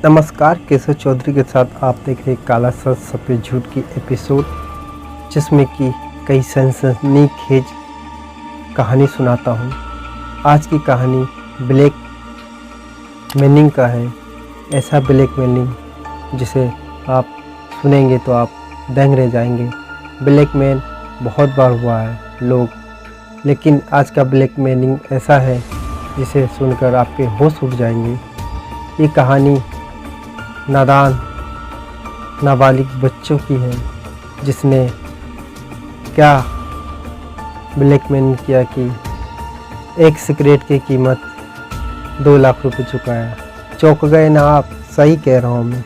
नमस्कार, केशव चौधरी के साथ आप देख रहे काला सच सफ़ेद झूठ की एपिसोड, जिसमें कि कई सनसनीखेज कहानी सुनाता हूँ। आज की कहानी ब्लैक मेलिंग का है। ऐसा ब्लैक मेलिंग जिसे आप सुनेंगे तो आप दंग रह जाएंगे। ब्लैक मेल बहुत बार हुआ है लोग, लेकिन आज का ब्लैक मेलिंग ऐसा है जिसे सुनकर आपके होश उड़ जाएंगे। ये कहानी नादान नाबालिग बच्चों की है, जिसने क्या ब्लैकमेल किया कि एक सिगरेट की कीमत 2 लाख रुपए चुकाया। चौंक गए ना आप? सही कह रहा हूँ मैं।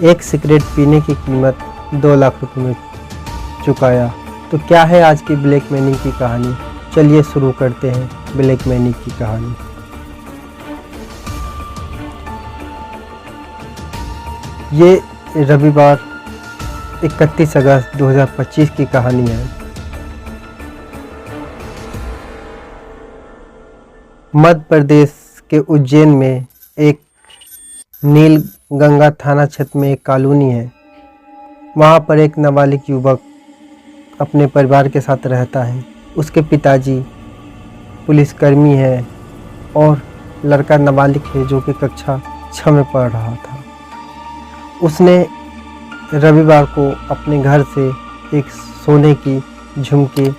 एक सिगरेट पीने की कीमत 2 लाख रुपए में चुकाया। तो क्या है आज की ब्लैकमेलिंग की कहानी? चलिए शुरू करते हैं ब्लैकमेलिंग की कहानी। ये रविवार 31 अगस्त 2025 की कहानी है। मध्य प्रदेश के उज्जैन में एक नील गंगा थाना क्षेत्र में एक कॉलोनी है। वहाँ पर एक नाबालिग युवक अपने परिवार के साथ रहता है। उसके पिताजी पुलिसकर्मी है और लड़का नाबालिग है जो कि कक्षा 6 में पढ़ रहा था। उसने रविवार को अपने घर से एक सोने की झुमकी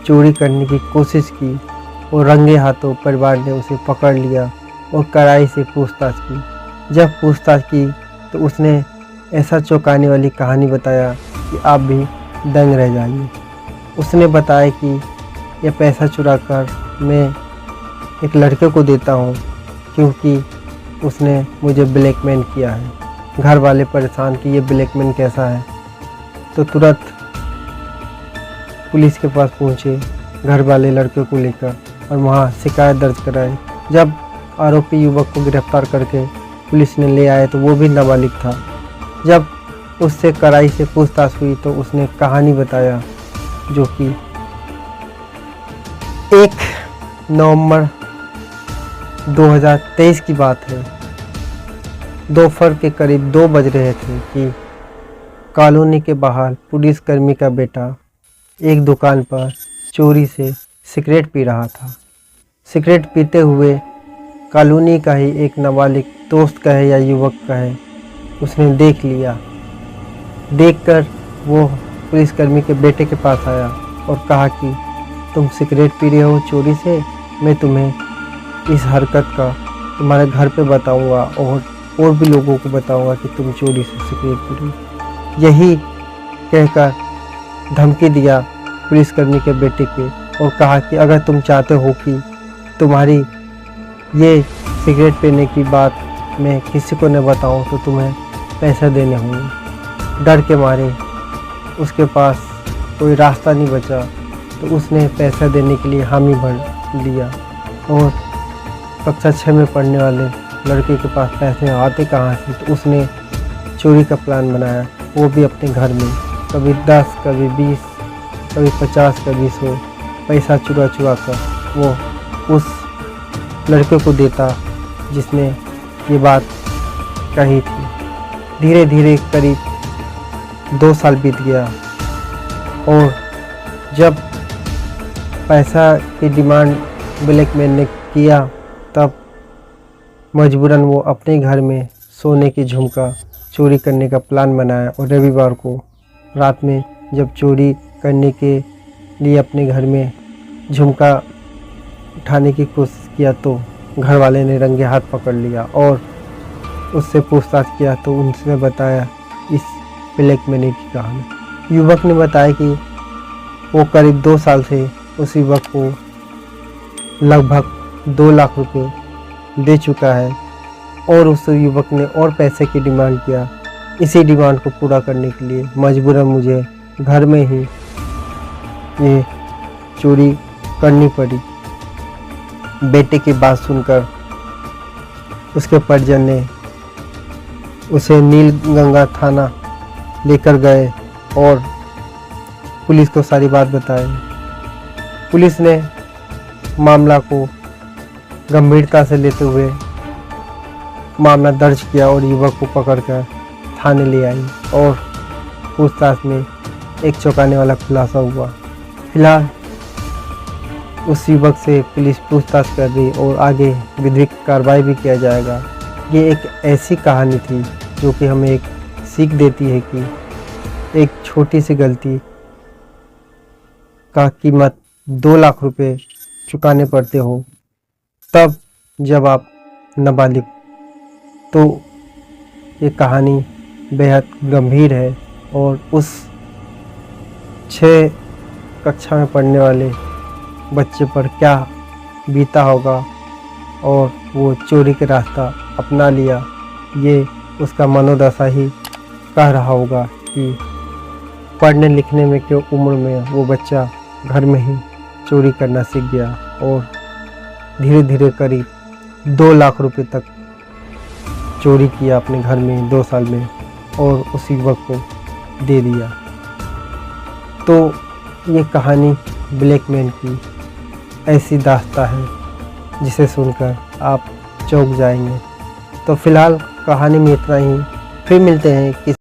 चोरी करने की कोशिश की और रंगे हाथों परिवार ने उसे पकड़ लिया और कड़ाई से पूछताछ की। जब पूछताछ की तो उसने ऐसा चौंकाने वाली कहानी बताया कि आप भी दंग रह जाएंगे। उसने बताया कि यह पैसा चुराकर मैं एक लड़के को देता हूँ क्योंकि उसने मुझे ब्लैकमेल किया है। घर वाले परेशान कि ये ब्लैकमेल कैसा है, तो तुरंत पुलिस के पास पहुँचे घर वाले लड़के को लेकर और वहाँ शिकायत दर्ज कराई। जब आरोपी युवक को गिरफ्तार करके पुलिस ने ले आए तो वो भी नाबालिग था। जब उससे कड़ाई से पूछताछ हुई तो उसने कहानी बताया, जो कि 1 नवंबर 2023 की बात है। दोपहर के करीब 2 बज रहे थे कि कॉलोनी के बाहर पुलिसकर्मी का बेटा एक दुकान पर चोरी से सिगरेट पी रहा था। सिगरेट पीते हुए कॉलोनी का ही एक नाबालिग दोस्त कहे या युवक कहे, उसने देख लिया। देखकर वो पुलिसकर्मी के बेटे के पास आया और कहा कि तुम सिगरेट पी रहे हो चोरी से, मैं तुम्हें इस हरकत का तुम्हारे घर पे बताऊंगा और भी लोगों को बताऊंगा कि तुम चोरी से सिगरेट पी रहे हो। यही कहकर धमकी दिया पुलिसकर्मी के बेटे के और कहा कि अगर तुम चाहते हो कि तुम्हारी ये सिगरेट पीने की बात मैं किसी को न बताऊं तो तुम्हें पैसे देने होंगे। डर के मारे उसके पास कोई रास्ता नहीं बचा तो उसने पैसा देने के लिए हामी भर लिया। और कक्षा 6 में पढ़ने वाले लड़के के पास पैसे आते कहाँ से, तो उसने चोरी का प्लान बनाया। वो भी अपने घर में कभी 10, कभी 20, कभी 50, कभी 100 पैसा चुरा कर वो उस लड़के को देता जिसने ये बात कही थी। धीरे धीरे करीब 2 साल बीत गया और जब पैसा की डिमांड ब्लैकमेल ने किया तब मजबूरन वो अपने घर में सोने की झुमका चोरी करने का प्लान बनाया। और रविवार को रात में जब चोरी करने के लिए अपने घर में झुमका उठाने की कोशिश किया तो घर वाले ने रंगे हाथ पकड़ लिया और उससे पूछताछ किया तो उनसे बताया इस ब्लैकमेलिंग की कहानी। युवक ने बताया कि वो करीब 2 साल से उस युवक को लगभग 2 लाख रुपए दे चुका है और उस युवक ने और पैसे की डिमांड किया। इसी डिमांड को पूरा करने के लिए मजबूरन मुझे घर में ही ये चोरी करनी पड़ी। बेटे की बात सुनकर उसके परिजन ने उसे नील गंगा थाना लेकर गए और पुलिस को सारी बात बताई। पुलिस ने मामला को गंभीरता से लेते हुए मामला दर्ज किया और युवक को पकड़कर थाने ले आई और पूछताछ में एक चौंकाने वाला खुलासा हुआ। फिलहाल उस युवक से पुलिस पूछताछ कर रही और आगे विधिक कार्रवाई भी किया जाएगा। ये एक ऐसी कहानी थी जो कि हमें एक सीख देती है कि एक छोटी सी गलती का कीमत 2 लाख रुपए चुकाने पड़ते हो, तब जब आप नाबालिग। तो ये कहानी बेहद गंभीर है और उस 6 कक्षा में पढ़ने वाले बच्चे पर क्या बीता होगा और वो चोरी के रास्ता अपना लिया, ये उसका मनोदशा ही कह रहा होगा कि पढ़ने लिखने में क्यों उम्र में वो बच्चा घर में ही चोरी करना सीख गया और धीरे धीरे करीब 2 लाख रुपए तक चोरी किया अपने घर में 2 साल में और उस युवक को दे दिया। तो ये कहानी ब्लैकमैन की ऐसी दास्तां है जिसे सुनकर आप चौंक जाएंगे। तो फिलहाल कहानी में इतना ही, फिर मिलते हैं